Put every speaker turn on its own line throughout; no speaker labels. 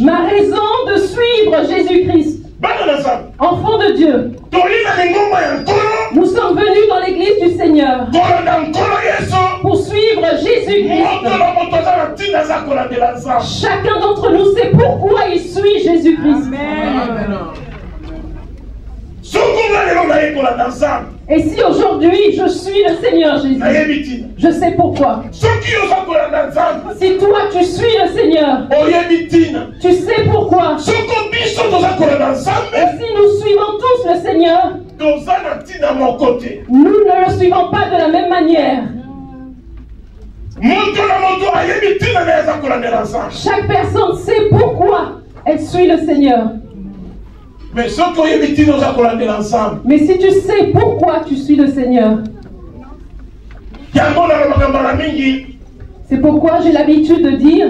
Ma raison de suivre Jésus-Christ. Enfant de Dieu. Nous sommes venus dans l'église du Seigneur pour suivre Jésus-Christ. Chacun d'entre nous sait pourquoi il suit Jésus-Christ. Et si aujourd'hui je suis le Seigneur Jésus, je sais pourquoi. Si toi tu suis le Seigneur, tu sais pourquoi. Et si nous suivons tous le Seigneur, nous ne le suivons pas de la même manière. Chaque personne sait pourquoi elle suit le Seigneur. Mais si tu sais pourquoi tu suis le Seigneur, c'est pourquoi j'ai l'habitude de dire,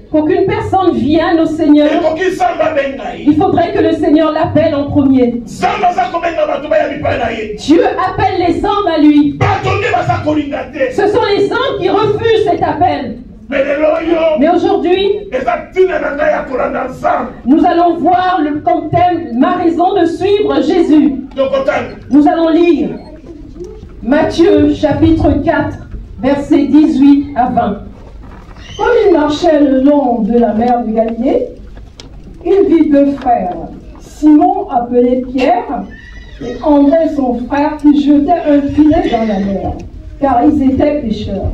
pour qu'une personne vienne au Seigneur, il faudrait que le Seigneur l'appelle en premier. Dieu appelle les hommes à lui. Ce sont les hommes qui refusent cet appel. Mais aujourd'hui, nous allons voir comme thème ma raison de suivre Jésus. Nous allons lire Matthieu chapitre 4, versets 18 à 20. Comme il marchait le long de la mer de Galilée, il vit deux frères, Simon appelé Pierre et André son frère, qui jetaient un filet dans la mer, car ils étaient pêcheurs.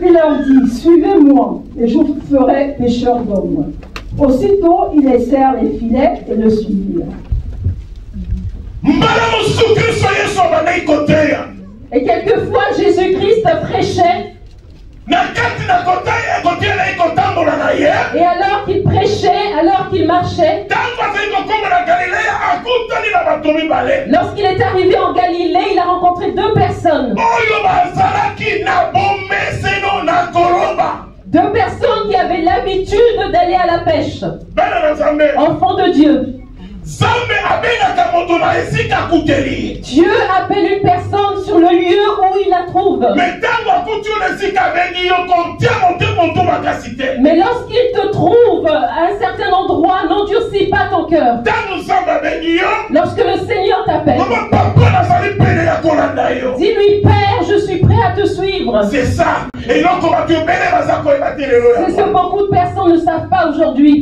Il leur dit, suivez-moi, et je vous ferai pêcheurs d'hommes. Aussitôt, ils laissèrent les filets et le suivirent. Et quelquefois, Jésus-Christ prêchait. Et alors qu'il prêchait, alors qu'il marchait, lorsqu'il est arrivé en Galilée, il a rencontré deux personnes. Deux personnes qui avaient l'habitude d'aller à la pêche. Enfants de Dieu. Dieu appelle une personne sur le lieu où il la trouve. Mais lorsqu'il te trouve à un certain endroit, n'endurcis pas ton cœur. Lorsque le Seigneur t'appelle, dis-lui, Père, je suis prêt à te suivre. C'est ça. C'est ce que beaucoup de personnes ne savent pas aujourd'hui.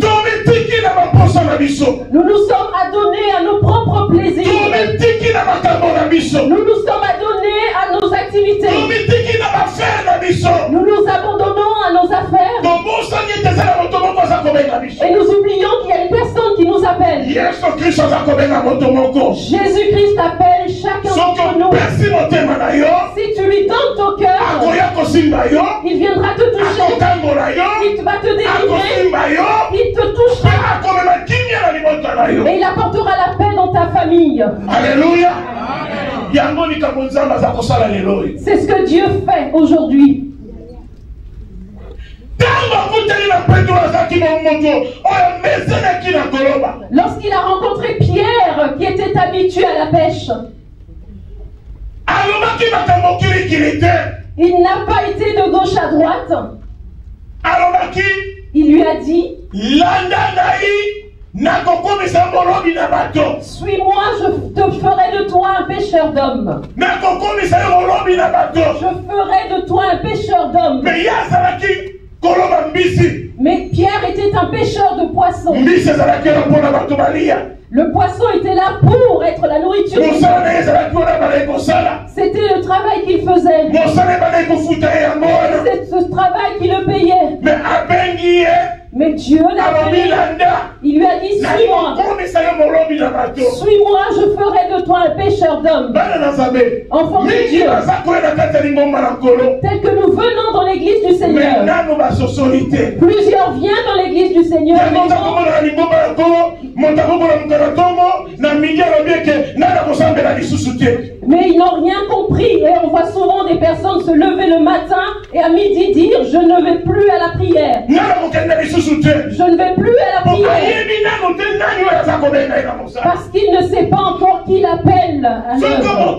Nous nous sommes adonnés à nos propres plaisirs. Nous nous sommes adonnés à nos activités. Nous nous abandonnons à nos affaires. Et nous oublions qu'il y a une personne qui nous appelle. Jésus-Christ appelle chacun d'entre nous. Si tu lui donnes ton cœur, il viendra te toucher. Il va te délivrer. Il te touchera. Et il apportera la paix dans ta famille. Alléluia. C'est ce que Dieu fait aujourd'hui. Lorsqu'il a rencontré Pierre qui était habitué à la pêche, il n'a pas été de gauche à droite. Il lui a dit, suis-moi, je te ferai de toi un pêcheur d'hommes. Je ferai de toi un pêcheur d'hommes. Mais Pierre était un pêcheur de poissons. Le poisson était là pour être la nourriture. C'était le travail qu'il faisait. C'est ce travail qui le payait. Mais Dieu l'a payé. Il lui a dit, suis-moi. Suis-moi, je ferai de toi un pêcheur d'hommes. Enfant de Dieu. Tel que nous venons dans l'église du Seigneur. Plusieurs viennent dans l'église du Seigneur. Mais ils n'ont rien compris. Et on voit souvent des personnes se lever le matin et à midi dire je ne vais plus à la prière. Je ne vais plus à la prière. Parce qu'il ne sait pas encore qui l'appelle à l'œuvre.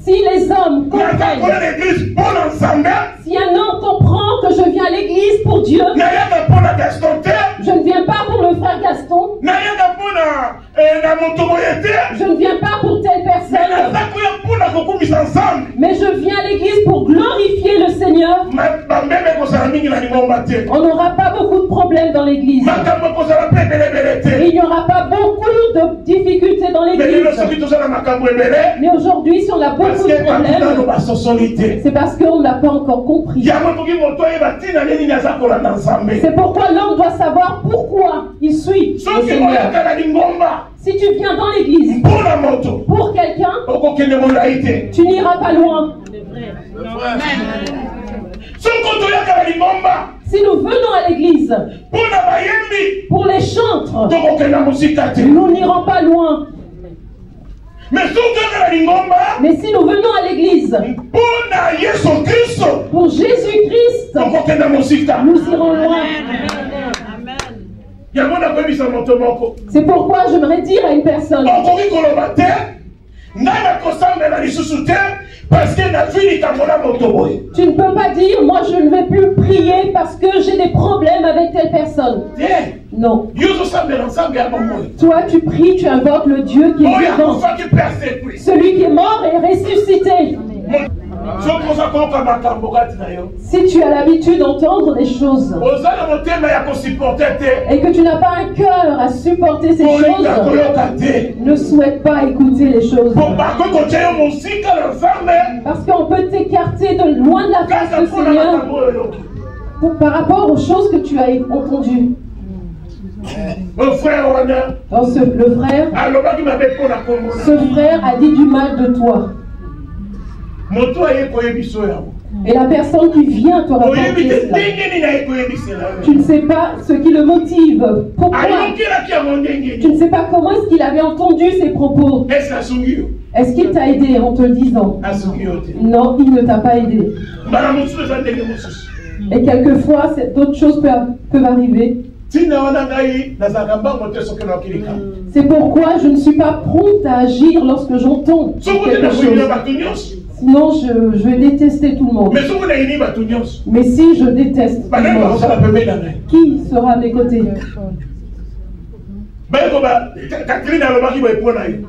Si les hommes comprennent, si un homme comprend que je viens à l'église pour Dieu, je ne viens pas pour le frère Gaston, je ne viens pas pour telle personne, mais je viens à l'église pour glorifier le Seigneur, on n'aura pas beaucoup de problèmes dans l'église. Il n'y aura pas beaucoup de difficultés dans l'église. Mais aujourd'hui, si on a beaucoup de problèmes, c'est parce qu'on n'a pas encore compris. C'est pourquoi l'homme doit savoir pourquoi il suit le Seigneur. Si tu viens dans l'église pour quelqu'un, tu n'iras pas loin. Si nous venons à l'église pour les chantres, nous n'irons pas loin. Mais si nous venons à l'église pour Jésus-Christ, nous irons loin. C'est pourquoi j'aimerais dire à une personne, tu ne peux pas dire moi je ne vais plus prier parce que j'ai des problèmes avec telle personne. Non. Toi tu pries, tu invoques le Dieu qui est vivant, celui qui est mort et ressuscité. Si tu as l'habitude d'entendre des choses et que tu n'as pas un cœur à supporter ces choses, ne souhaite pas écouter les choses. Parce qu'on peut t'écarter de loin de la face du Seigneur par rapport aux choses que tu as entendues. Le frère, ce frère a dit du mal de toi. Et la personne qui vient te raconter cela, tu ne sais pas ce qui le motive. Pourquoi? Tu ne sais pas comment est-ce qu'il avait entendu ces propos. Est-ce qu'il t'a aidé en te le disant? Non, il ne t'a pas aidé. Et quelquefois, d'autres choses peuvent arriver. C'est pourquoi je ne suis pas prompte à agir lorsque j'entends quelque chose. Sinon, je vais détester tout le monde. Mais si je déteste tout le monde, qui sera à mes côtés?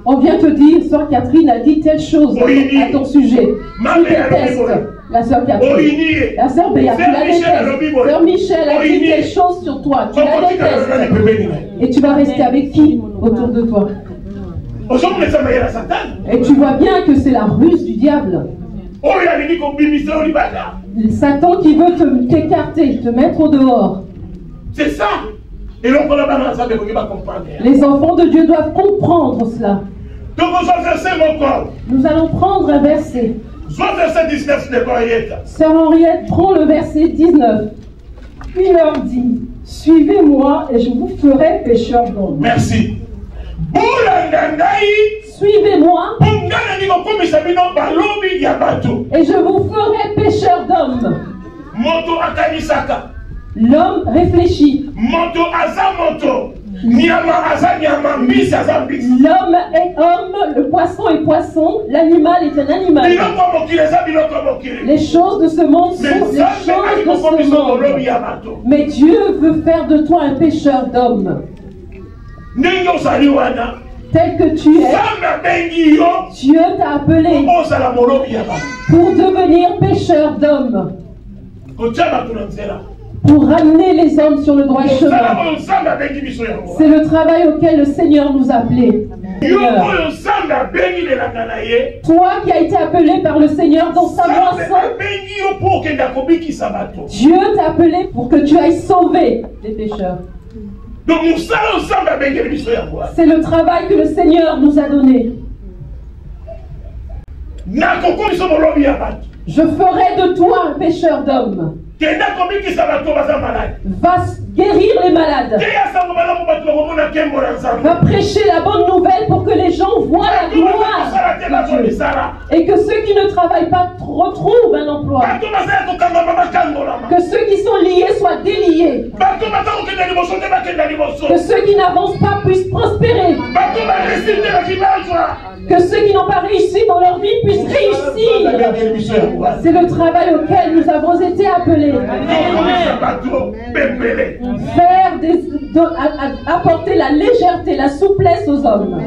On vient te dire, sœur Catherine a dit telle chose à ton sujet. Tu détestes la sœur Catherine. La sœur Béa, tu la détestes. Sœur Michel a dit telle chose sur toi. Tu la détestes. Et tu vas rester avec qui autour de toi? Et tu vois bien que c'est la ruse du diable. Satan qui veut t'écarter, te mettre au dehors.
C'est ça.
Les enfants de Dieu doivent comprendre cela. Nous allons prendre un verset. Sœur Henriette prend le verset 19. Il leur dit, suivez-moi et je vous ferai pécheur d'hommes.
Merci.
Suivez-moi et je vous ferai pécheur d'hommes. L'homme réfléchit. L'homme est homme, le poisson est poisson, l'animal est un animal. Les choses de ce monde sont des choses de ce monde. Mais Dieu veut faire de toi un pécheur d'hommes. Tel que tu es, Dieu t'a appelé pour devenir pécheur d'hommes, pour ramener les hommes sur le droit chemin. C'est le travail auquel le Seigneur nous a appelés. Toi qui as été appelé par le Seigneur dans sa moisson, Dieu t'a appelé pour que tu ailles sauver les pécheurs. C'est le travail que le Seigneur nous a donné. Je ferai de toi un pécheur d'hommes. va guérir les malades, va prêcher la bonne nouvelle pour que les gens voient la gloire de Dieu. Et que ceux qui ne travaillent pas retrouvent un emploi, que ceux qui sont liés soient déliés, que ceux qui n'avancent pas puissent prospérer, que ceux qui n'ont pas réussi dans leur vie puissent réussir. C'est le travail auquel nous avons été appelés. Apporter la légèreté, la souplesse aux hommes.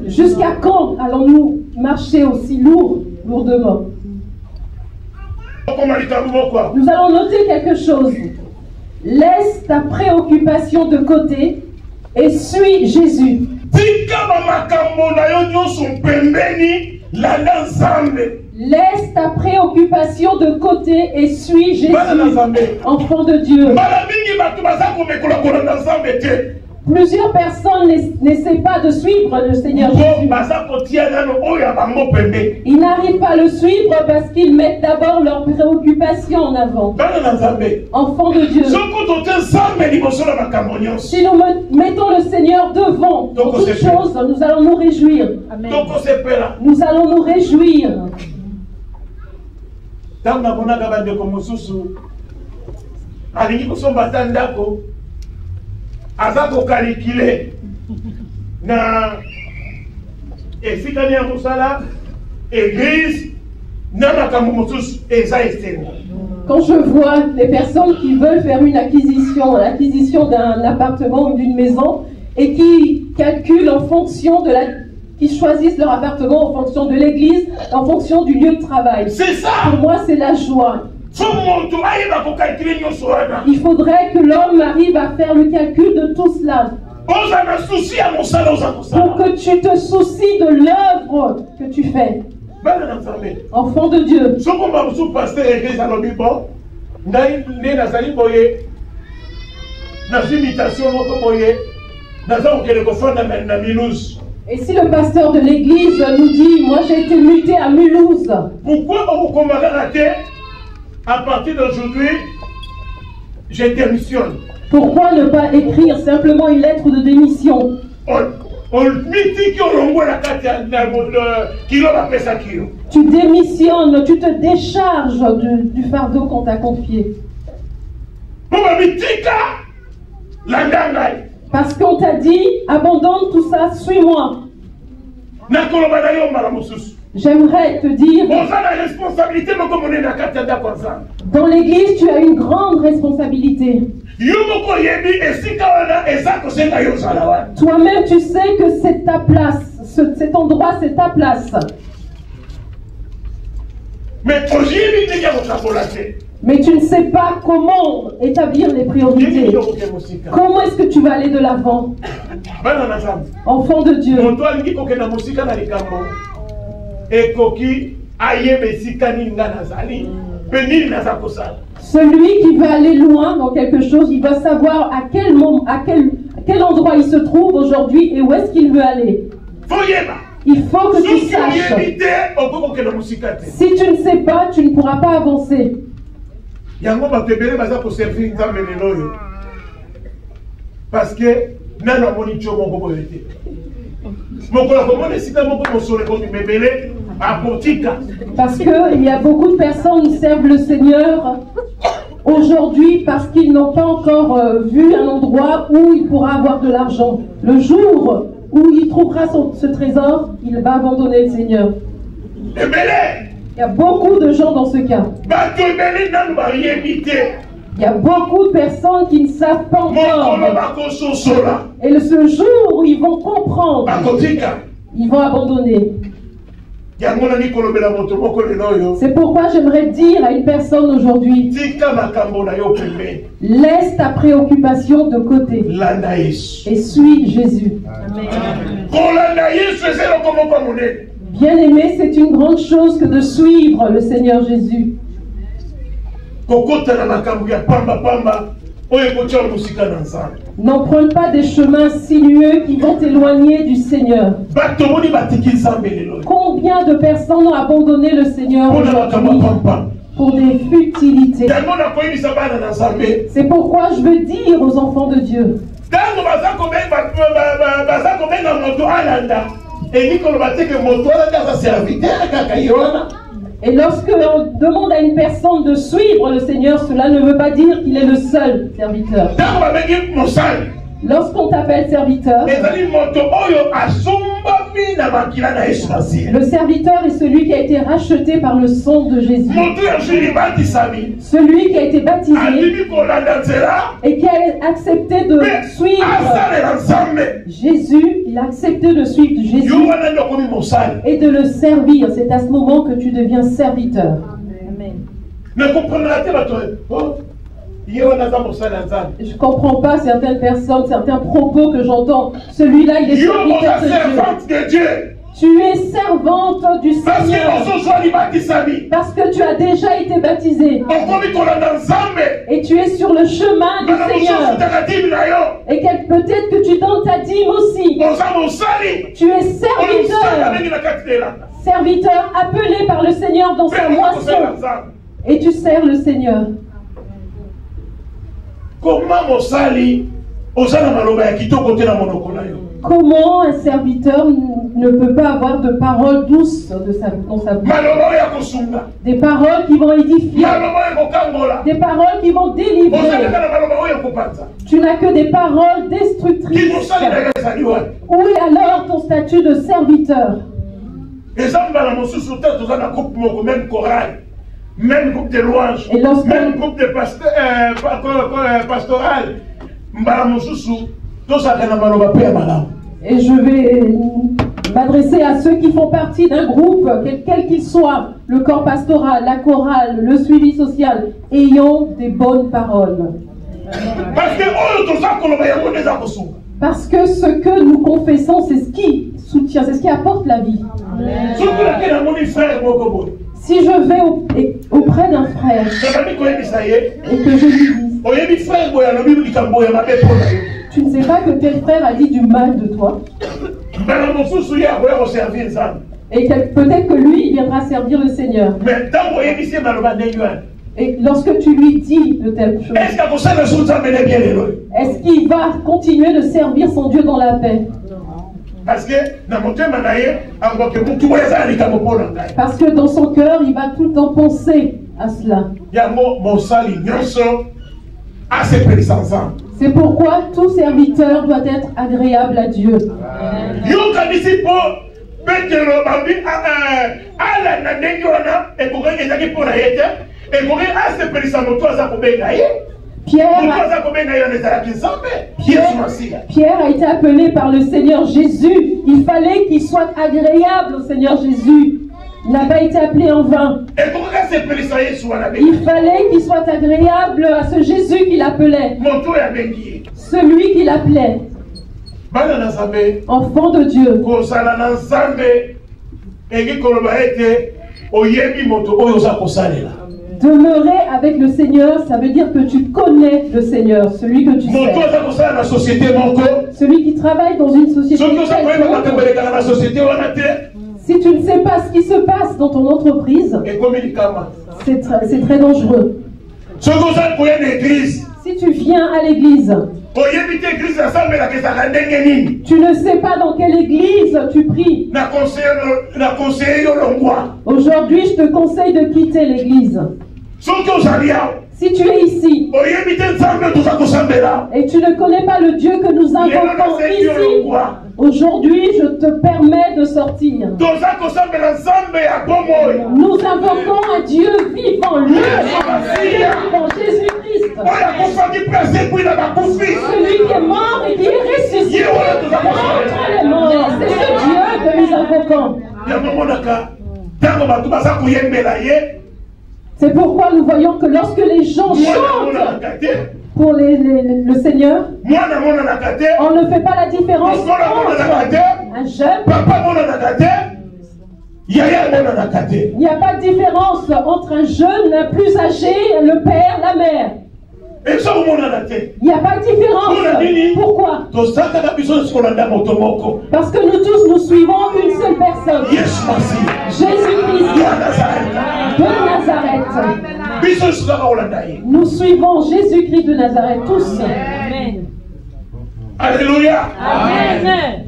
Jusqu'à quand allons-nous marcher aussi lourdement? Nous allons noter quelque chose. Laisse ta préoccupation de côté et suis Jésus. Laisse ta préoccupation de côté et suis Jésus, enfant de Dieu. Plusieurs personnes n'essaient pas de suivre le Seigneur Jésus. Ils n'arrivent pas à le suivre parce qu'ils mettent d'abord leurs préoccupations en avant. Enfants de Dieu. Si nous mettons le Seigneur devant toutes choses, nous allons nous réjouir. Amen. Nous allons nous réjouir.
Azako calculé na esikani ya musala église na makambo mosusu eza esteni.
Quand je vois les personnes qui veulent faire une l'acquisition d'un appartement ou d'une maison et qui calculent en fonction qui choisissent leur appartement en fonction de l'église, en fonction du lieu de travail.
C'est ça.
Pour moi, c'est la joie. Il faudrait que l'homme arrive à faire le calcul de tout cela. Pour que tu te soucies de l'œuvre que tu fais. Enfant de Dieu. Et si le pasteur de l'église nous dit, moi j'ai été muté à Mulhouse.
Pourquoi on vous raté? À partir d'aujourd'hui, je démissionne.
Pourquoi ne pas écrire simplement une lettre de démission? Tu démissionnes, tu te décharges du fardeau qu'on t'a confié. Parce qu'on t'a dit, abandonne tout ça, suis-moi. J'aimerais te dire, dans l'église, tu as une grande responsabilité. Toi-même, tu sais que c'est ta place. Cet endroit, c'est ta place. Mais tu ne sais pas comment établir les priorités. Comment est-ce que tu vas aller de l'avant? Enfant de Dieu. Celui qui veut aller loin dans quelque chose, il doit savoir à quel endroit il se trouve aujourd'hui et où est-ce qu'il veut aller. Il faut que tu saches. Si tu ne sais pas, tu ne pourras pas avancer.
Parce que
parce qu'il y a beaucoup de personnes qui servent le Seigneur aujourd'hui parce qu'ils n'ont pas encore vu un endroit où il pourra avoir de l'argent. Le jour où il trouvera ce trésor, il va abandonner le Seigneur. Il y a beaucoup de gens dans ce cas. Il y a beaucoup de personnes qui ne savent pas encore. Et ce jour où ils vont comprendre, ils vont abandonner. C'est pourquoi j'aimerais dire à une personne aujourd'hui, laisse ta préoccupation de côté et suis Jésus. Bien aimé, c'est une grande chose que de suivre le Seigneur Jésus. N'emprunte pas des chemins sinueux qui vont t'éloigner du Seigneur. Combien de personnes ont abandonné le Seigneur aujourd'hui pour des futilités. C'est pourquoi je veux dire aux enfants de Dieu. Et lorsque on demande à une personne de suivre le Seigneur, cela ne veut pas dire qu'il est le seul serviteur. Lorsqu'on t'appelle serviteur, le serviteur est celui qui a été racheté par le sang de Jésus. Celui qui a été baptisé et qui a accepté de suivre Jésus. Il a accepté de suivre Jésus et de le servir. C'est à ce moment que tu deviens serviteur. Amen. Je ne comprends pas certaines personnes, certains propos que j'entends. Celui-là, il est serviteur de Dieu. Tu es servante du Seigneur parce que tu as déjà été baptisé. Et tu es sur le chemin du Seigneur. Et peut-être que tu donnes ta dîme aussi. Tu es serviteur. Serviteur appelé par le Seigneur dans sa moisson. Et tu sers le Seigneur. Comment un serviteur ne peut pas avoir de paroles douces dans sa bouche? Des paroles qui vont édifier, des paroles qui vont délivrer. Tu n'as que des paroles destructrices. Où est alors ton statut de serviteur?
Même groupe de louanges, même groupe de pastoral.
Et je vais m'adresser à ceux qui font partie d'un groupe, quel qu'il soit, le corps pastoral, la chorale, le suivi social, ayons des bonnes paroles. Parce que ce que nous confessons, c'est ce qui soutient, c'est ce qui apporte la vie. Amen. Si je vais auprès d'un frère et que je lui dis, tu ne sais pas que tel frère a dit du mal de toi, et peut-être que lui viendra servir le Seigneur. Et lorsque tu lui dis de telles choses, est-ce qu'il va continuer de servir son Dieu dans la paix? Parce que dans son cœur, il va tout le temps penser à cela. C'est pourquoi tout serviteur doit être agréable à Dieu. Pierre a été appelé par le Seigneur Jésus. Il fallait qu'il soit agréable au Seigneur Jésus. Il n'a pas été appelé en vain. Il fallait qu'il soit agréable à ce Jésus qu'il appelait. Celui qu'il appelait. Enfant de Dieu. Demeurer avec le Seigneur, ça veut dire que tu connais le Seigneur, celui que tu sais. Celui qui travaille dans une société. Si tu ne sais pas ce qui se passe dans ton entreprise, c'est très dangereux. Si tu viens à l'église, tu ne sais pas dans quelle église tu pries. Aujourd'hui, je te conseille de quitter l'église. Si tu es ici et tu ne connais pas le Dieu que nous invoquons ici, aujourd'hui je te permets de sortir. Nous invoquons un Dieu vivant, le vivant, Jésus-Christ. Celui qui est mort et qui est ressuscité. C'est ce Dieu que nous invoquons. C'est pourquoi nous voyons que lorsque les gens chantent pour le Seigneur, on ne fait pas la différence entre un jeune. Il n'y a pas de différence entre un jeune, un plus âgé, le père, la mère. Il n'y a pas de différence. Pourquoi? Parce que nous tous, nous suivons une seule personne. Jésus-Christ de Nazareth. Nous suivons Jésus-Christ de Nazareth tous.
Amen. Alléluia.
Amen.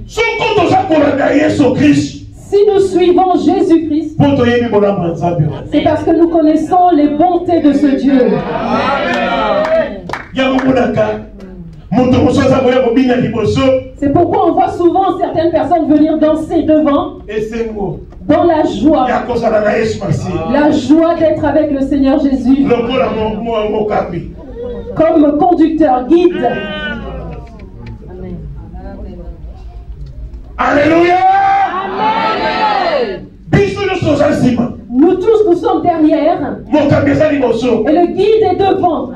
Si nous suivons Jésus-Christ, c'est parce que nous connaissons les bontés de ce Dieu. C'est pourquoi on voit souvent certaines personnes venir danser devant dans la joie d'être avec le Seigneur Jésus comme conducteur, guide.
Alléluia.
Amen. Nous tous, nous sommes derrière. Et le guide est devant.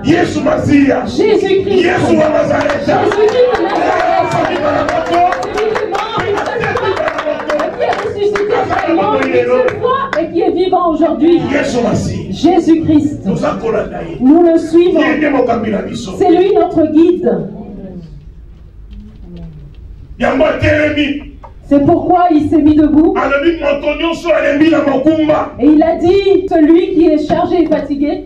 Jésus-Christ. Jésus-Christ de Nazareth. Qui est ressuscité seulement une seule fois et qui est vivant aujourd'hui. Jésus-Christ. Nous le suivons. C'est lui notre guide. C'est pourquoi il s'est mis debout. Et il a dit, celui qui est chargé et fatigué,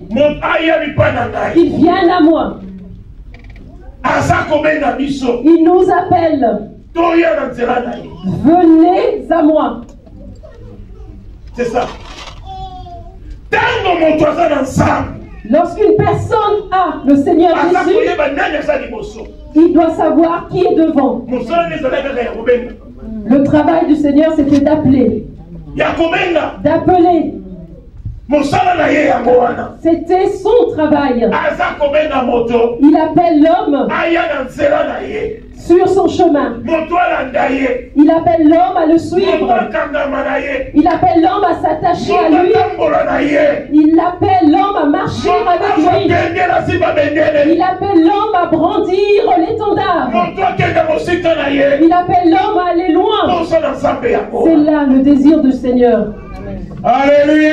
qu'il vienne à moi. Il nous appelle. Venez à moi.
C'est ça.
Lorsqu'une personne a le Seigneur Jésus, il doit savoir qui est devant. Le travail du Seigneur, c'était d'appeler. D'appeler. C'était son travail. Il appelle l'homme sur son chemin. Il appelle l'homme à le suivre. Il appelle l'homme à s'attacher à lui. Il appelle l'homme à marcher avec lui. Il appelle l'homme à brandir l'étendard. Il appelle l'homme à aller loin. C'est là le désir du Seigneur.
Alléluia.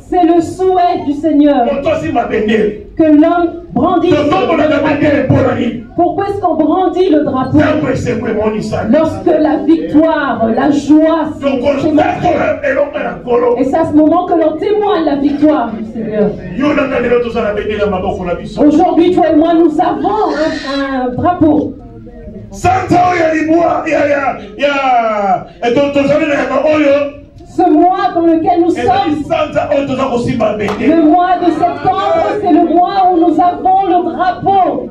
C'est le souhait du Seigneur que l'homme brandisse le drapeau. Pourquoi est-ce qu'on brandit le drapeau? Lorsque la victoire, la joie, et c'est à ce moment que l'on témoigne la victoire du Seigneur. Aujourd'hui, toi et moi, nous avons un drapeau. Ce mois dans lequel nous sommes, le mois de septembre, c'est le mois où nous avons le drapeau.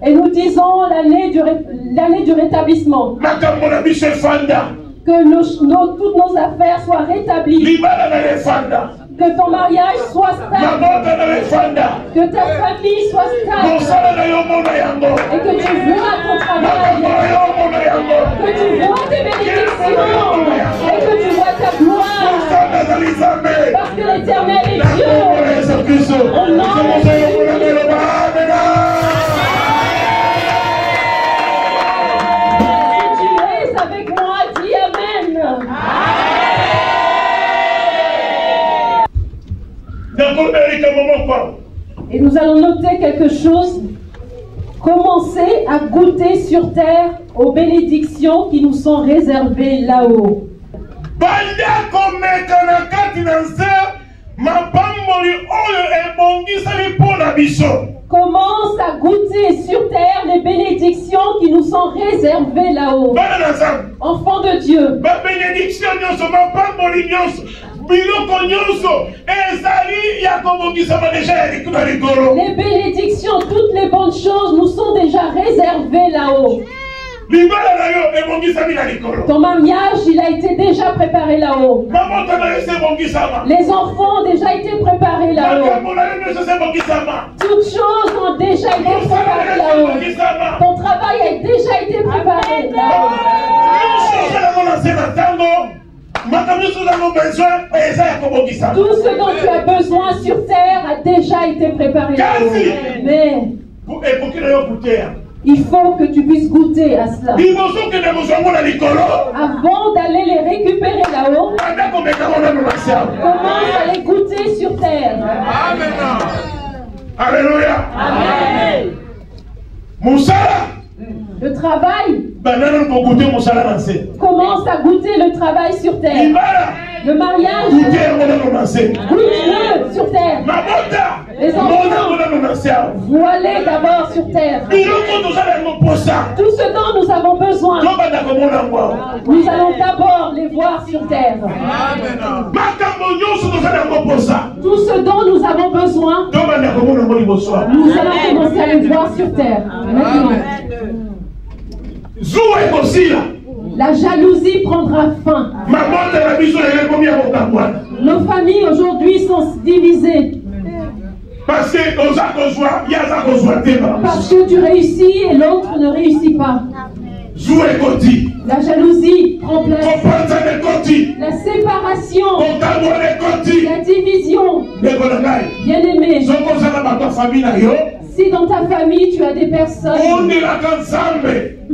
Et nous disons l'année du rétablissement. Que toutes nos affaires soient rétablies. Que ton mariage soit stable. Que ta famille soit stable. Et que tu vois ton travail. Que tu vois tes bénédictions. Et que tu vois ta gloire. Parce que l'Éternel est Dieu. Au nom de Jésus. Si tu es avec moi, dis Amen. Et nous allons noter quelque chose. Commencer à goûter sur terre aux bénédictions qui nous sont réservées là-haut. Commence à goûter sur terre les bénédictions qui nous sont réservées là-haut. Enfants de Dieu. Les bénédictions, toutes les bonnes choses nous sont déjà réservées là-haut. Ton mariage, il a été déjà préparé là-haut. Les enfants ont déjà été préparés là-haut. Toutes choses ont déjà été préparées là-haut. Ton travail a déjà été préparé là-haut. Tout ce dont tu as besoin sur terre a déjà été préparé là-haut. Mais il faut que tu puisses goûter à cela. Avant d'aller les récupérer là-haut, commence à les goûter sur terre.
Amen. Alléluia.
Amen. Le travail Commence à goûter le travail sur terre. Le mariage, goûte-le sur terre. Les enfants, voilés d'abord sur terre. Tout ce dont nous avons besoin, nous allons d'abord les voir sur terre. Tout ce dont nous avons besoin, nous allons commencer à les voir sur terre. Maintenant. La jalousie prendra fin. Nos familles aujourd'hui sont divisées.
Parce
que tu réussis et l'autre ne réussit pas. La jalousie prend place. La séparation. La division. Bien-aimé. Si dans ta famille tu as des personnes,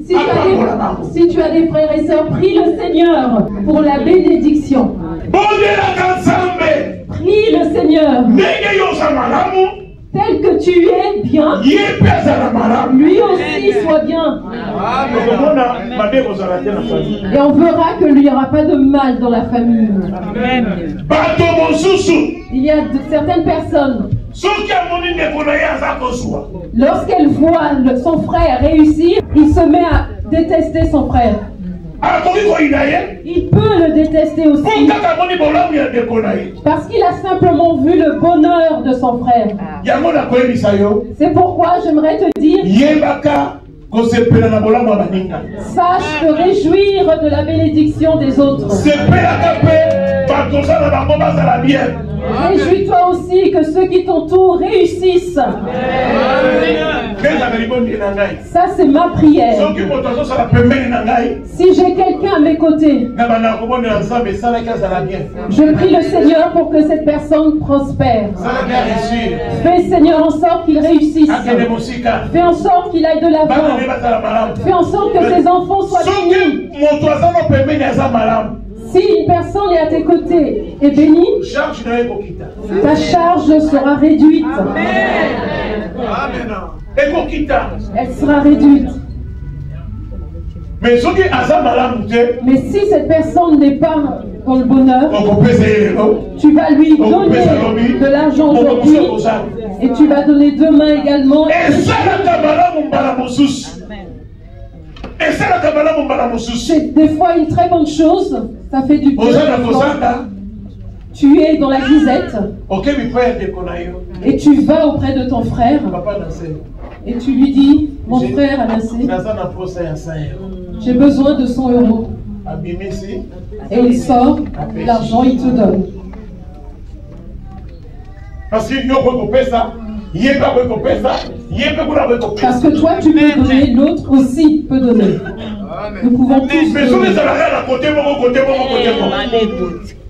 si tu as des frères et sœurs, prie le Seigneur pour la bénédiction. Prie le Seigneur. Tel que tu es bien, lui aussi soit bien. Et on verra qu'il n'y aura pas de mal dans la famille. Il y a certaines personnes, lorsqu'elle voit son frère réussir, il se met à détester son frère. Il peut le détester aussi parce qu'il a simplement vu le bonheur de son frère. C'est pourquoi j'aimerais te dire, sache te réjouir de la bénédiction des autres. Réjouis-toi aussi que ceux qui t'entourent réussissent. Ça, c'est ma prière. Si j'ai quelqu'un à mes côtés, je prie le Seigneur pour que cette personne prospère. Fais, Seigneur, en sorte qu'il réussisse. Fais en sorte qu'il aille de l'avant. Fais en sorte que ses enfants soient bénis. Si une personne est à tes côtés et bénie, ta charge sera réduite. Elle sera réduite. Mais si cette personne n'est pas dans le bonheur, tu vas lui donner de l'argent aujourd'hui et tu vas donner demain également. C'est des fois une très bonne chose. Ça fait du bien. Tu es dans la grisette et tu vas auprès de ton frère et tu lui dis, mon frère a dansé, j'ai besoin de 100 €. Et il sort l'argent, il te donne. Parce que toi tu peux donner, l'autre aussi peut donner. Nous pouvons tous donner.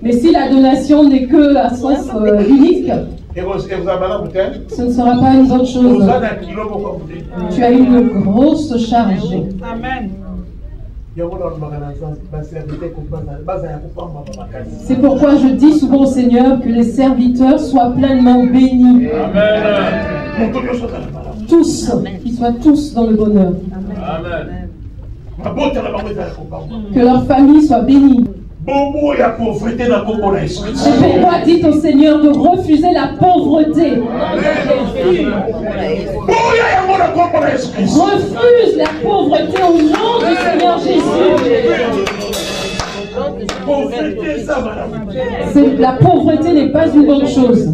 Mais si la donation n'est que à sens unique, ce ne sera pas une bonne chose. Tu as une grosse charge. Amen. C'est pourquoi je dis souvent au Seigneur que les serviteurs soient pleinement bénis. Amen. Tous, qu'ils soient tous dans le bonheur. Amen. Que leur famille soit bénie. C'est pourquoi dites au Seigneur de refuser la pauvreté. Refuse la pauvreté au nom du Seigneur Jésus. La pauvreté n'est pas une bonne chose.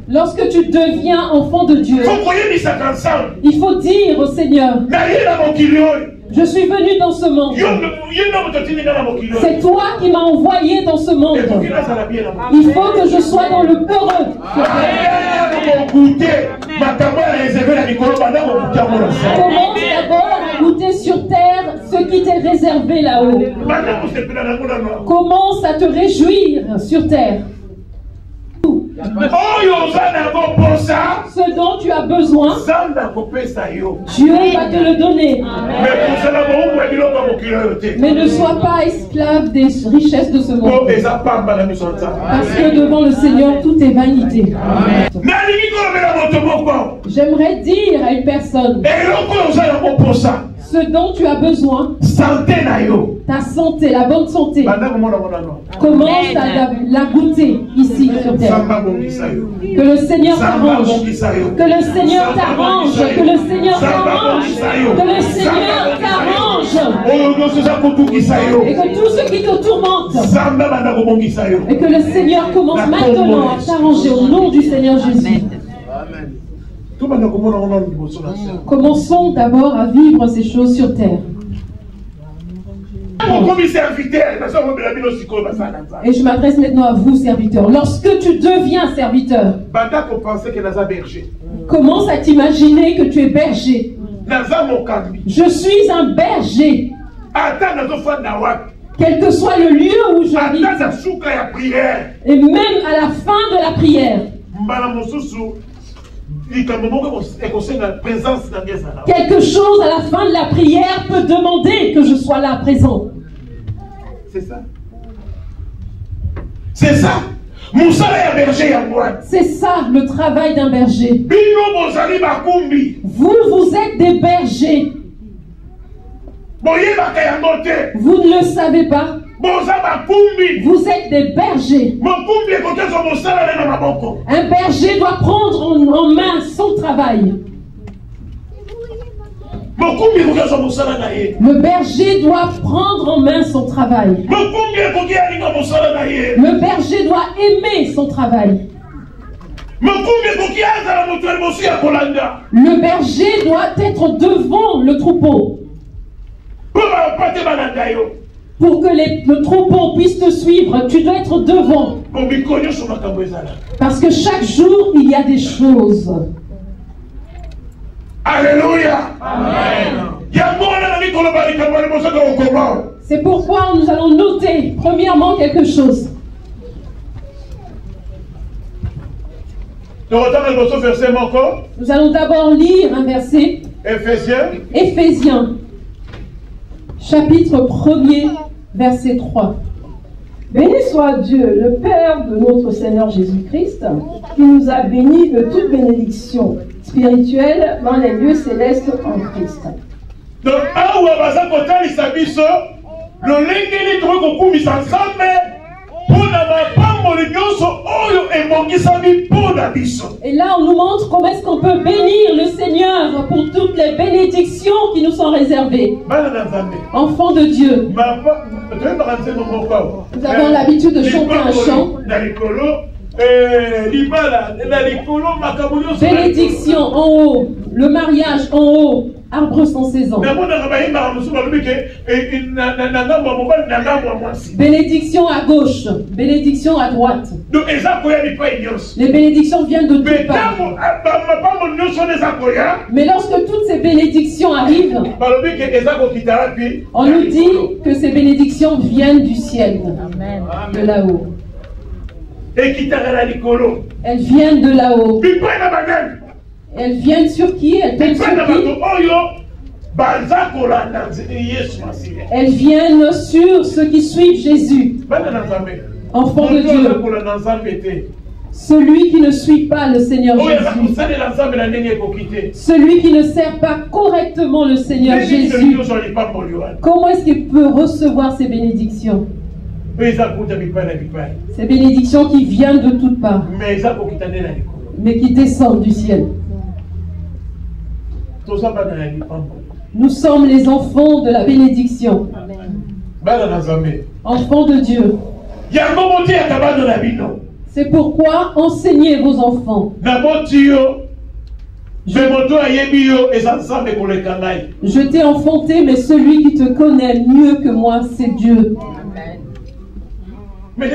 Lorsque tu deviens enfant de Dieu, il faut dire au Seigneur, je suis venu dans ce monde. C'est toi qui m'as envoyé dans ce monde. Il faut que je sois dans le heureux. Commence d'abord à goûter sur terre ce qui t'est réservé là-haut. Commence à te réjouir sur terre. Ce dont tu as besoin, Dieu va te le donner. Mais ne sois pas esclave des richesses de ce monde. Parce que devant le Seigneur, tout est vanité. J'aimerais dire à une personne ce dont tu as besoin, ta santé, la bonne santé, commence à la goûter ici sur terre. Que le Seigneur t'arrange, que le Seigneur t'arrange, que le Seigneur t'arrange, que le Seigneur t'arrange, et que tout ce qui te tourmente, et que le Seigneur commence maintenant à t'arranger au nom du Seigneur Jésus. Commençons d'abord à vivre ces choses sur terre. Et je m'adresse maintenant à vous, serviteurs. Lorsque tu deviens serviteur, commence à t'imaginer que tu es berger. Je suis un berger. Quel que soit le lieu où j'habite, et même à la fin de la prière, quelque chose à la fin de la prière peut demander que je sois là présent.
C'est ça. C'est ça.
C'est ça le travail d'un berger. Vous êtes des bergers. Vous ne le savez pas. Vous êtes des bergers. Un berger doit prendre en main son travail. Le berger doit prendre en main son travail. Le berger doit aimer son travail. Le berger doit être devant le troupeau. Pour que le troupeau puisse te suivre, tu dois être devant. Parce que chaque jour, il y a des choses.
Alléluia.
Amen. C'est pourquoi nous allons noter, premièrement, quelque chose. Nous allons d'abord lire un verset. Éphésiens. Chapitre 1er, verset 3.
Béni soit Dieu, le Père de notre Seigneur Jésus-Christ, qui nous a bénis de toute bénédiction spirituelle dans les lieux célestes en Christ.
Donc,
et là, on nous montre comment est-ce qu'on peut bénir le Seigneur pour toutes les bénédictions qui nous sont réservées. Enfants de Dieu, nous avons l'habitude de chanter un chant. Bénédiction en haut, le mariage en haut, arbre sans saison. Bénédiction à gauche, bénédiction à droite. Les bénédictions viennent de toutes parts. Mais lorsque toutes ces bénédictions arrivent, on nous dit que ces bénédictions viennent du ciel, de là-haut. Elles viennent de là-haut. Elles viennent sur qui? Elles viennent sur qui? Elles viennent sur ceux qui suivent Jésus. Enfants de Dieu. Celui qui ne suit pas le Seigneur Jésus, celui qui ne sert pas correctement le Seigneur Jésus, comment est-ce qu'il peut recevoir ces bénédictions? Ces bénédictions qui viennent de toutes parts, mais qui descendent du ciel. Nous sommes les enfants de la bénédiction. Enfants de Dieu. C'est pourquoi enseignez vos enfants. Je t'ai enfanté, mais celui qui te connaît mieux que moi, c'est Dieu. Mais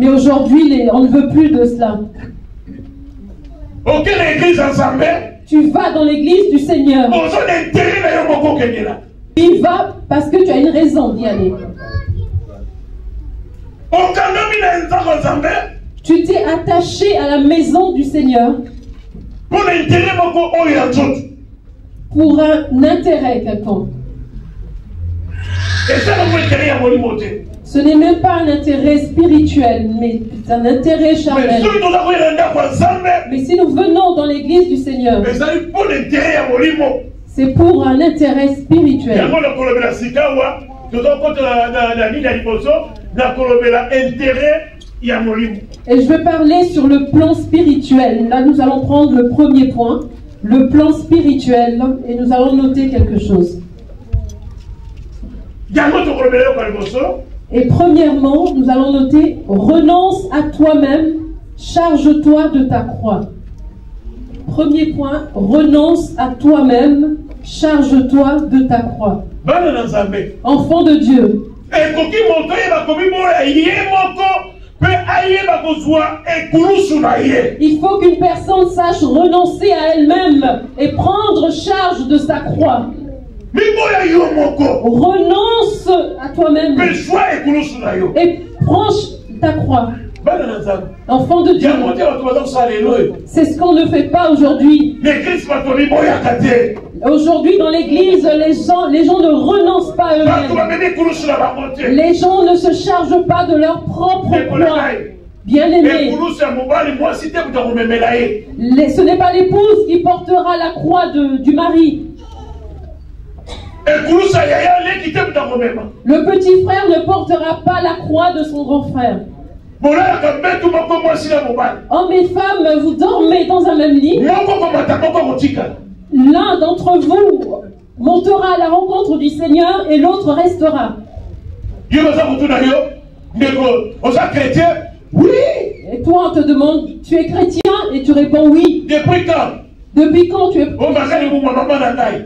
aujourd'hui, on ne veut plus de cela. Tu vas dans l'église du Seigneur. Tu y vas parce que tu as une raison d'y aller. Tu t'es attaché à la maison du Seigneur pour un intérêt quelconque. Ce n'est même pas un intérêt spirituel, mais un intérêt charnel. Mais si nous venons dans l'église du Seigneur, c'est pour un intérêt spirituel. Et je veux parler sur le plan spirituel. Là, nous allons prendre le premier point, le plan spirituel, et nous allons noter quelque chose. Et premièrement, nous allons noter, renonce à toi-même, charge-toi de ta croix. Premier point, renonce à toi-même, charge-toi de ta croix. Enfant de Dieu. Il faut qu'une personne sache renoncer à elle-même et prendre charge de sa croix. Renonce à toi-même et prends ta croix. Enfant de Dieu. C'est ce qu'on ne fait pas aujourd'hui. Aujourd'hui dans l'église, les gens ne renoncent pas à eux-mêmes. Les gens ne se chargent pas de leur propre croix. Bien-aimé, ce n'est pas l'épouse qui portera la croix du mari. Le petit frère ne portera pas la croix de son grand frère. Hommes et femmes, vous dormez dans un même lit. L'un d'entre vous montera à la rencontre du Seigneur et l'autre restera. Oui. Et toi, on te demande, tu es chrétien? Et tu réponds oui.
Depuis quand?
Depuis quand tu es...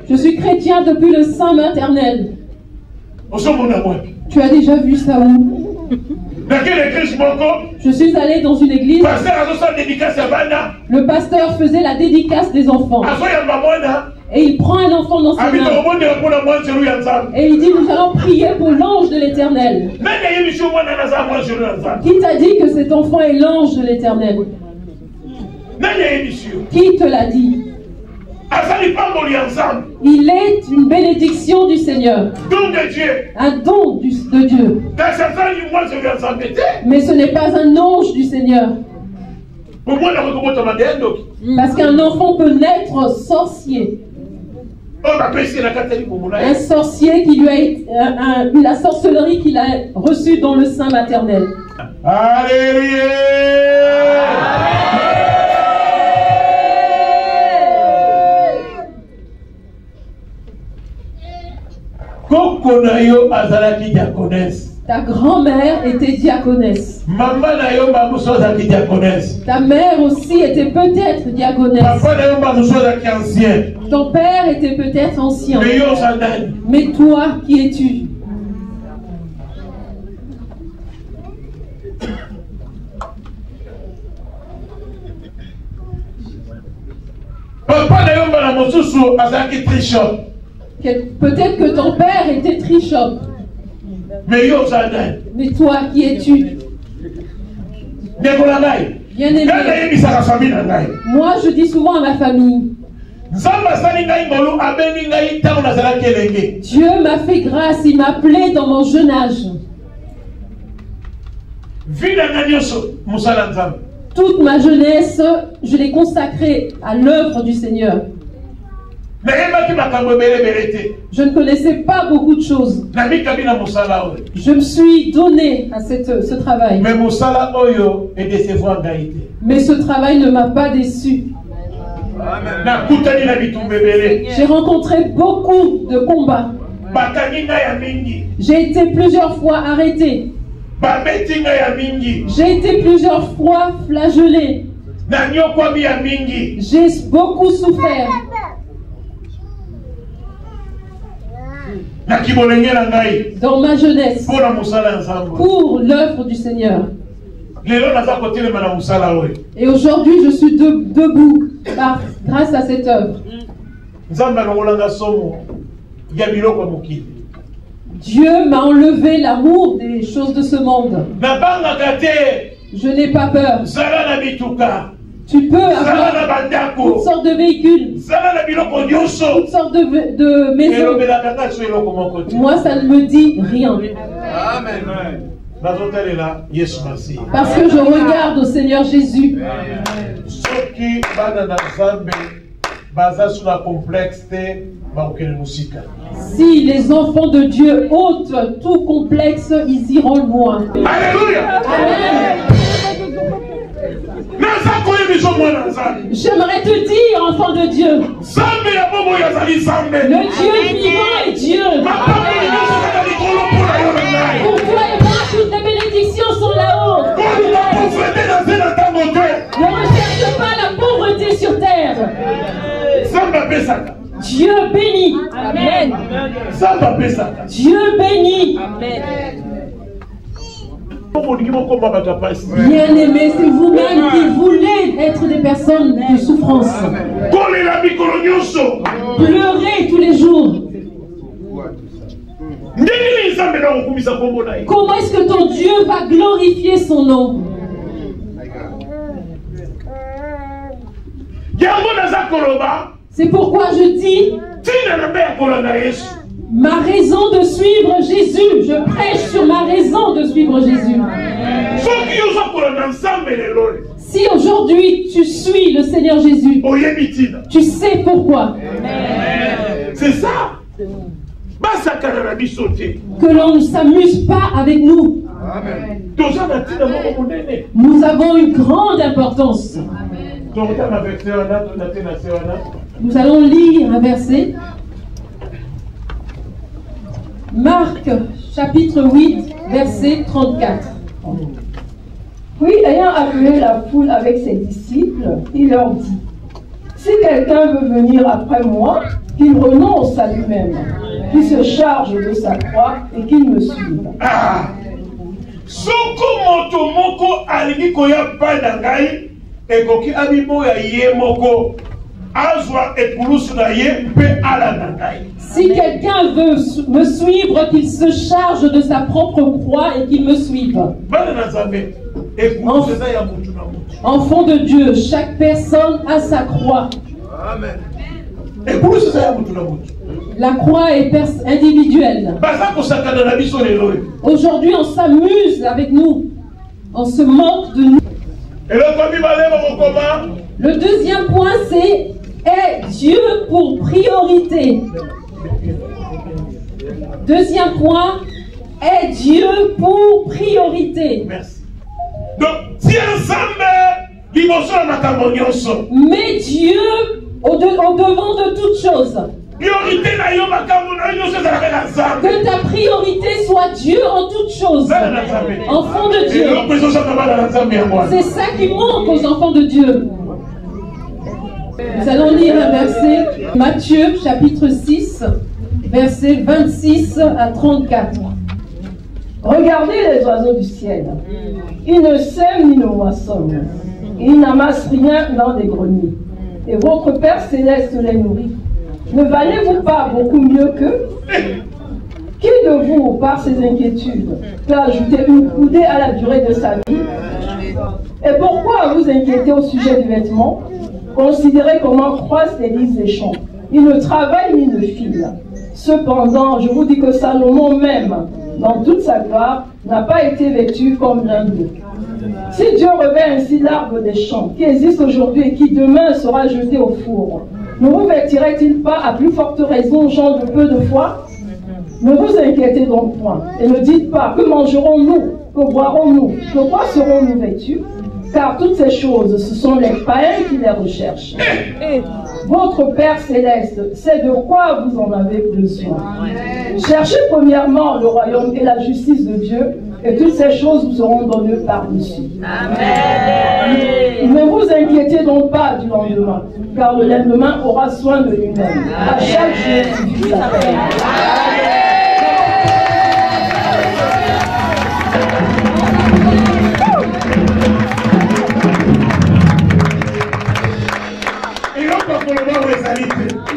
Je suis chrétien depuis le sein maternel. Tu as déjà vu ça où? Je suis allé dans une église. Le pasteur faisait la dédicace des enfants. Et il prend un enfant dans ses mains. Et il dit, nous allons prier pour l'ange de l'Éternel. Qui t'a dit que cet enfant est l'ange de l'Éternel? Qui te l'a dit? Il est une bénédiction du Seigneur. Un don de Dieu. Mais ce n'est pas un ange du Seigneur. Parce qu'un enfant peut naître sorcier. Un sorcier qui lui a été, la sorcellerie qu'il a reçue dans le sein maternel.
Alléluia.
Ta grand-mère était diaconesse. Ta mère aussi était peut-être diaconesse. Ton père était peut-être ancien. Mais toi, qui es-tu? Peut-être que ton père était tricheur. Mais toi, qui es-tu? Bien-aimé, moi je dis souvent à ma famille, Dieu m'a fait grâce, il m'a appelé dans mon jeune âge. Toute ma jeunesse, je l'ai consacrée à l'œuvre du Seigneur. Je ne connaissais pas beaucoup de choses. Je me suis donné à ce travail. Mais ce travail ne m'a pas déçu. J'ai rencontré beaucoup de combats. J'ai été plusieurs fois arrêté. J'ai été plusieurs fois flagellé. J'ai beaucoup souffert. Dans ma jeunesse, pour l'œuvre du Seigneur. Et aujourd'hui, je suis debout grâce à cette œuvre. Dieu m'a enlevé l'amour des choses de ce monde. Je n'ai pas peur. Tu peux avoir toutes sortes de véhicules, toutes sortes de maisons. Moi, ça ne me dit rien. Parce que je regarde au Seigneur Jésus. Si les enfants de Dieu ôtent tout complexe, ils iront loin.
Alléluia.
Amen. J'aimerais te dire, enfant de Dieu, le Dieu vivant est Dieu. Pour toi et moi, toutes les bénédictions sont là-haut. Ne recherche pas la pauvreté sur terre. Dieu bénit. Amen. Dieu bénit. Amen. Bien-aimés, c'est vous-même qui voulez être des personnes de souffrance. Pleurez tous les jours. Comment est-ce que ton Dieu va glorifier son nom? C'est pourquoi je dis ma raison de suivre Jésus. Je prêche sur ma raison de suivre Jésus. Si aujourd'hui tu suis le Seigneur Jésus, tu sais pourquoi.
C'est ça.
Que l'on ne s'amuse pas avec nous. Nous avons une grande importance. Nous allons lire un verset. Marc, chapitre 8, verset 34.
Puis, ayant appelé la foule avec ses disciples, il leur dit: si quelqu'un veut venir après moi, qu'il renonce à lui-même, qu'il se charge de sa croix et qu'il me suive.
Si quelqu'un veut me suivre, qu'il se charge de sa propre croix et qu'il me suive. Enfant de Dieu, chaque personne a sa croix.
Amen.
La croix est individuelle. Aujourd'hui, on s'amuse avec nous. On se moque de nous. Le deuxième point, c'est est Dieu pour priorité. Deuxième point, est Dieu pour priorité.
Merci. Donc, si ensemble,
mais Dieu au devant de toutes choses. Que ta priorité soit Dieu en toutes choses. Enfant de Dieu. C'est ça qui manque aux enfants de Dieu. Nous allons lire un verset, Matthieu chapitre 6, versets 26 à 34.
Regardez les oiseaux du ciel. Ils ne sèment ni ne moissonnent. Ils n'amassent rien dans des greniers. Et votre Père Céleste les nourrit. Ne valez-vous pas beaucoup mieux qu'eux? Qui de vous, par ses inquiétudes, peut ajouter une coudée à la durée de sa vie? Et pourquoi vous inquiétez au sujet du vêtement? Considérez comment croissent les lys des champs. Ils ne travaillent ni ne filent. Cependant, je vous dis que Salomon même, dans toute sa gloire, n'a pas été vêtu comme l'un d'eux. Si Dieu revêt ainsi l'arbre des champs, qui existe aujourd'hui et qui demain sera jeté au four, ne vous vêtirait-il pas à plus forte raison, gens de peu de foi? Ne vous inquiétez donc point, et ne dites pas: que mangerons-nous? Que boirons-nous? De quoi serons-nous vêtus? Car toutes ces choses, ce sont les païens qui les recherchent. Votre Père Céleste sait de quoi vous en avez besoin. Cherchez premièrement le royaume et la justice de Dieu, et toutes ces choses vous seront données par-dessus. Ne vous inquiétez donc pas du lendemain, car le lendemain aura soin de lui-même. À chaque jour, il sa peine.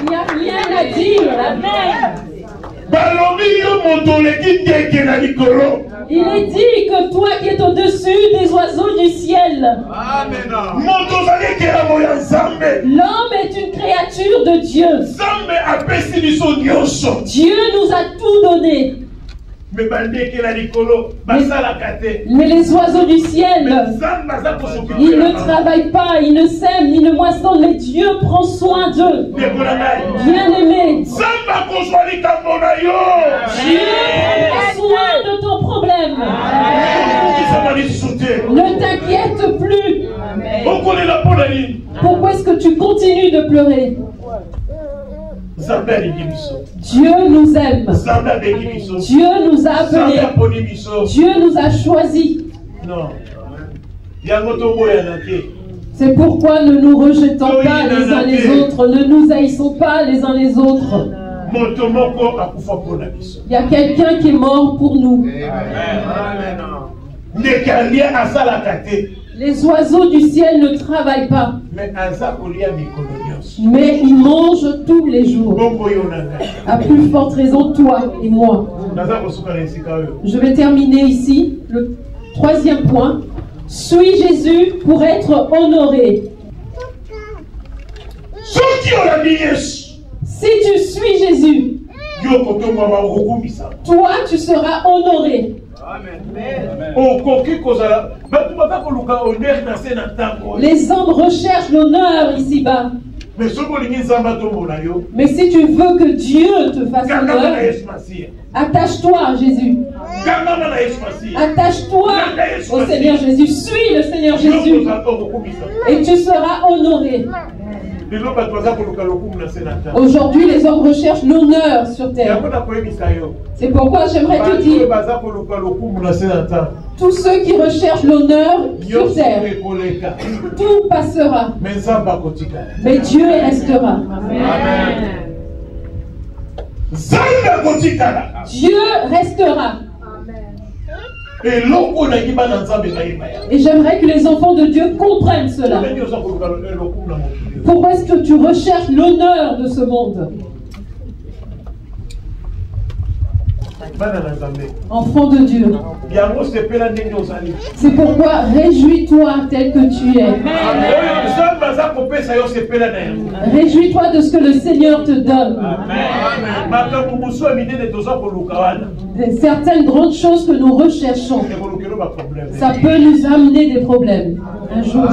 Il n'y a rien à dire. Amen. Il est dit que toi qui es au-dessus des oiseaux du ciel. L'homme est une créature de Dieu. Dieu nous a tout donné. Mais les oiseaux du ciel, ils ne travaillent pas, ils ne sèment, ils ne moissonnent, mais Dieu prend soin d'eux. Bien-aimé, Dieu prend soin de ton problème. Ne t'inquiète plus. Pourquoi est-ce que tu continues de pleurer? Dieu nous aime. Dieu nous a appelés. Dieu nous a choisis. C'est pourquoi ne nous rejetons pas les uns les autres. Ne nous haïssons pas les uns les autres. Il y a quelqu'un qui est mort pour nous. Les oiseaux du ciel ne travaillent pas. Mais ils mangent tous les jours. À plus forte raison, toi et moi. Je vais terminer ici. Le troisième point. Suis Jésus pour être honoré. Si tu suis Jésus, toi tu seras honoré. Les hommes recherchent l'honneur ici-bas. Mais si tu veux que Dieu te fasse honneur, attache-toi à Jésus. Attache-toi au Seigneur Jésus. Suis le Seigneur Jésus. Et tu seras honoré. Aujourd'hui, les hommes recherchent l'honneur sur terre. C'est pourquoi j'aimerais te dire, tous ceux qui recherchent l'honneur sur terre, tout passera. Mais Dieu restera. Dieu restera. Et j'aimerais que les enfants de Dieu comprennent cela. Pourquoi est-ce que tu recherches l'honneur de ce monde? Enfant de Dieu. C'est pourquoi réjouis-toi tel que tu es. Réjouis-toi de ce que le Seigneur te donne. Certaines grandes choses que nous recherchons, ça peut nous amener des problèmes. Un jour,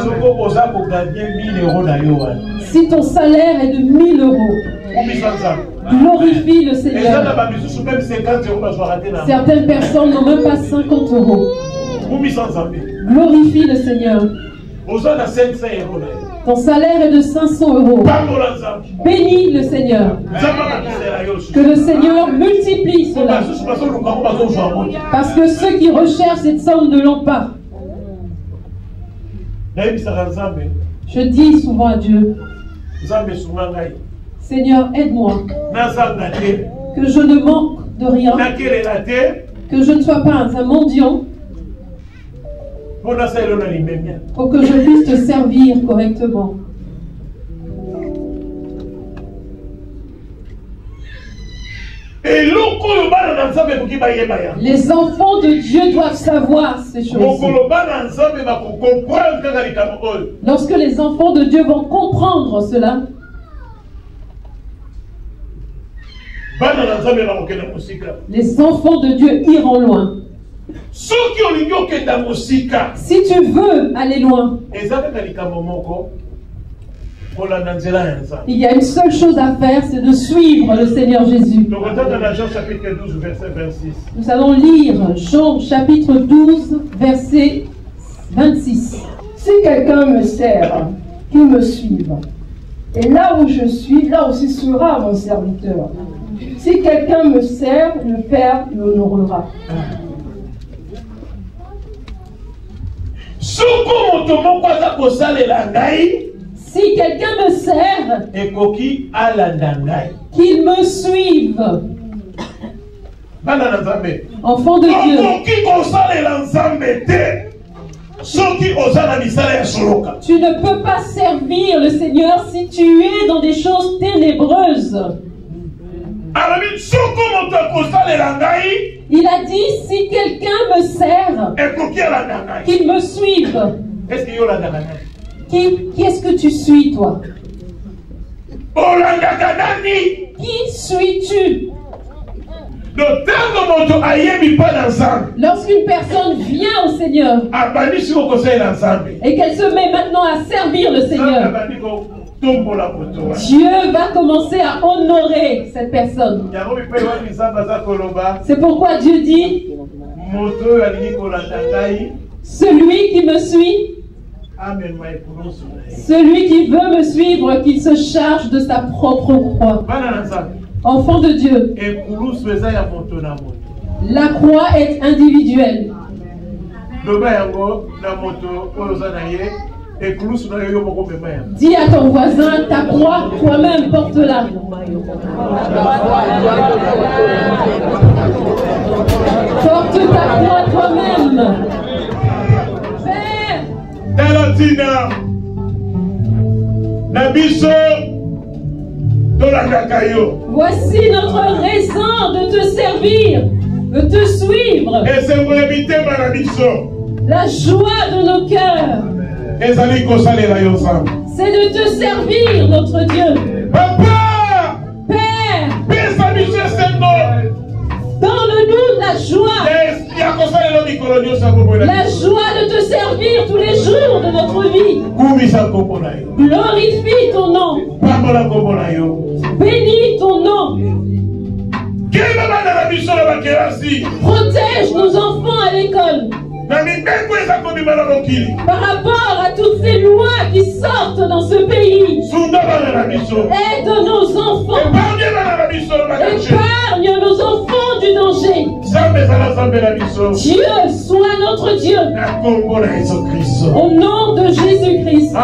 si ton salaire est de 1000 €, glorifie le Seigneur. Certaines personnes n'ont même pas 50 €. Glorifie le Seigneur. Ton salaire est de 500 €. Bénis le Seigneur. Que le Seigneur multiplie cela. Parce que ceux qui recherchent cette somme ne l'ont pas. Je dis souvent à Dieu, Seigneur, aide-moi. Que je ne manque de rien. Que je ne sois pas un mendiant. Pour que je puisse te servir correctement. Les enfants de Dieu doivent savoir ces choses. Lorsque les enfants de Dieu vont comprendre cela, les enfants de Dieu iront loin. Si tu veux aller loin, il y a une seule chose à faire, c'est de suivre le Seigneur Jésus. Nous allons lire Jean chapitre 12, verset 26.
Si quelqu'un me sert, qu'il me suive. Et là où je suis, là aussi sera mon serviteur. Si quelqu'un me sert, le Père l'honorera.
Si quelqu'un me sert, qu'il me suive. Enfant de Dieu, tu ne peux pas servir le Seigneur si tu es dans des choses ténébreuses. Il a dit, si quelqu'un me sert, qu'il me suive. Qui est-ce que tu suis, toi? Qui suis-tu? Lorsqu'une personne vient au Seigneur et qu'elle se met maintenant à servir le Seigneur, Dieu va commencer à honorer cette personne. C'est pourquoi Dieu dit, celui qui me suit, celui qui veut me suivre, qu'il se charge de sa propre croix. Enfant de Dieu, la croix est individuelle. Dis à ton voisin, ta croix, toi-même, porte-la. Porte ta croix toi-même.
Père.
Voici notre raison de te servir, de te suivre. La joie de nos cœurs, c'est de te servir, notre Dieu.
Papa,
Père, donne-nous la joie. La joie de te servir tous les jours de notre vie. Glorifie ton nom. Bénis ton nom. Protège nos enfants à l'école. Par rapport à toutes ces lois qui sortent dans ce pays, aide nos enfants. Épargne nos enfants du danger. Dieu soit notre Dieu. Au nom de Jésus-Christ.